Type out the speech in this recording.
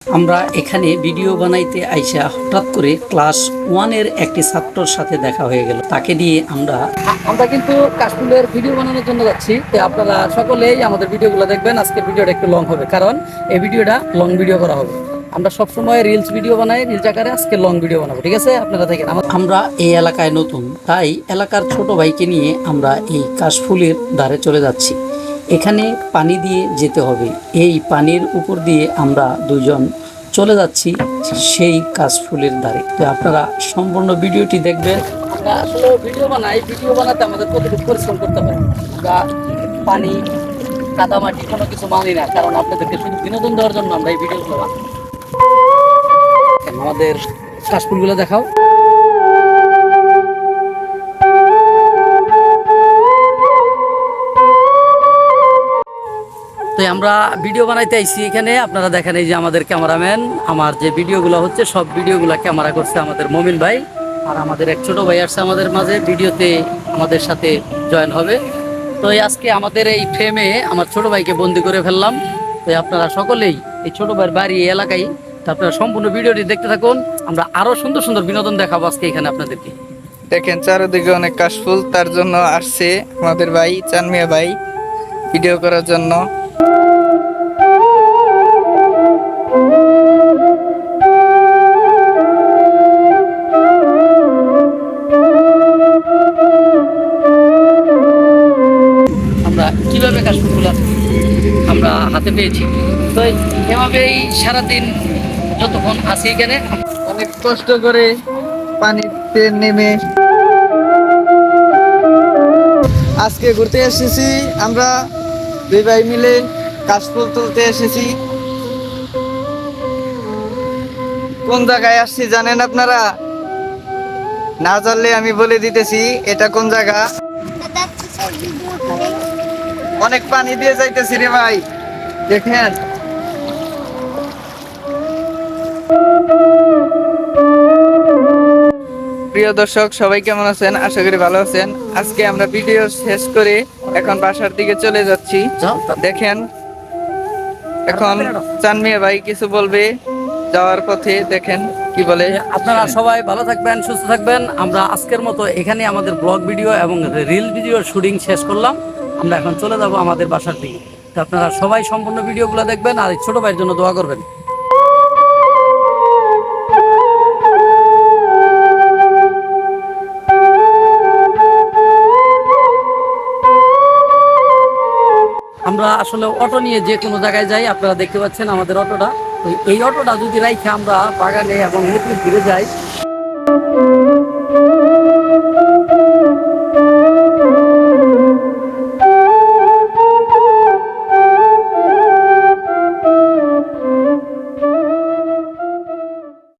আমরা এখানে ভিডিও বানাইতে আইসা হঠাৎ করে ক্লাস 1 এর একটি ছাত্রর সাথে দেখা হয়ে গেল। তাকে দিয়ে আমরা কিন্তু কাশফুলের ভিডিও বানানোর জন্য যাচ্ছি। তো আপনারা সকলেই আমাদের ভিডিওগুলো দেখবেন। আজকে ভিডিওটা একটু লং হবে, কারণ এই ভিডিওটা লং ভিডিও করা হবে। আমরা সবসময় রিলস ভিডিও বানাই, রিলস আকারে আজকে লং ভিডিও বানাবো, ঠিক আছে? আপনারা দেখেন, আমরা এই এলাকায় নতুন, তাই এলাকার ছোট ভাইকে নিয়ে আমরা এই কাশফুলের ধারে চলে যাচ্ছি। এখানে পানি দিয়ে যেতে হবে। এই পানির উপর দিয়ে আমরা দুজন চলে যাচ্ছি সেই কাশফুলের ধারে। তো আপনারা সম্পূর্ণ ভিডিওটি দেখবেন। আমরা আসলে ভিডিও বানাই, ভিডিও বানাতে আমাদের কতটুকু পরিশ্রম করতে হয়। আমরা পানি, কাদামাটি কোনো কিছু মানি না, কারণ আপনাদেরকে শুধু বিনোদন দেওয়ার জন্য আমরা এই ভিডিওগুলো বানাই। আমাদের কাশফুলগুলো দেখাও। তো আমরা ভিডিও বানাইতে আইছি এখানে। আপনারা দেখেন, এই যে আমাদের ক্যামেরাম্যান, আমার যে ভিডিওগুলো হচ্ছে সব ভিডিওগুলো ক্যামেরা করছে আমাদের মমিন ভাই। আর আমাদের এক ছোট ভাই আসছে আমাদের মাঝে, ভিডিওতে আমাদের সাথে জয়েন হবে। তো আজকে আমাদের এই ফ্রেমে আমার ছোট ভাইকে বন্দি করে ফেললাম। তো আপনারা সকলেই এই ছোট ভাইয়ের বাড়ি এই এলাকায়, তো আপনারা সম্পূর্ণ ভিডিওটি দেখতে থাকুন। আমরা আরো সুন্দর সুন্দর বিনোদন দেখাবো আজকে এখানে আপনাদেরকে। দেখেন চারিদিকে অনেক কাশফুল, তার জন্য আসছে আমাদের ভাই চানমিয়া ভাই ভিডিও করার জন্য। আমরা কিভাবে কাশফুলগুলো আমরা হাতে পেয়েছি, তো এভাবেই সারাদিন যতক্ষণ আছি এখানে অনেক কষ্ট করে পানিতে নেমে আজকে ঘুরতে এসেছি। আমরা দুই ভাই মিলে কাশফুল তুলতে এসেছি। কোন জায়গায় আসছি জানেন আপনারা? না জানলে আমি বলে দিতেছি এটা কোন জায়গা। অনেক পানি দিয়ে যাইতেছি রে ভাই, দেখেন। প্রিয় দর্শক, সবাই কেমন আছেন? আশা করি ভালো আছেন। আজকে আমরা ভিডিও শেষ করে এখন বাসার দিকে চলে যাচ্ছি। দেখেন এখন চানমিয়া ভাই কিছু বলবে যাওয়ার পথে, দেখেন কি বলে। আপনারা সবাই ভালো থাকবেন, সুস্থ থাকবেন। আমরা আজকের মতো এখানে আমাদের ব্লগ ভিডিও এবং রিল ভিডিওর শুটিং শেষ করলাম। আমরা এখন চলে যাব আমাদের বাসার দিকে। তো আপনারা সবাই সম্পূর্ণ ভিডিওগুলো দেখবেন আর এই ছোট ভাইয়ের জন্য দোয়া করবেন। আমরা আসলে অটো নিয়ে যে কোনো জায়গায় যাই। আপনারা দেখতে পাচ্ছেন আমাদের অটোটা। তো এই অটোটা যদি রাইখে আমরা বাগানে এবং নদীর ঘুরে যাই,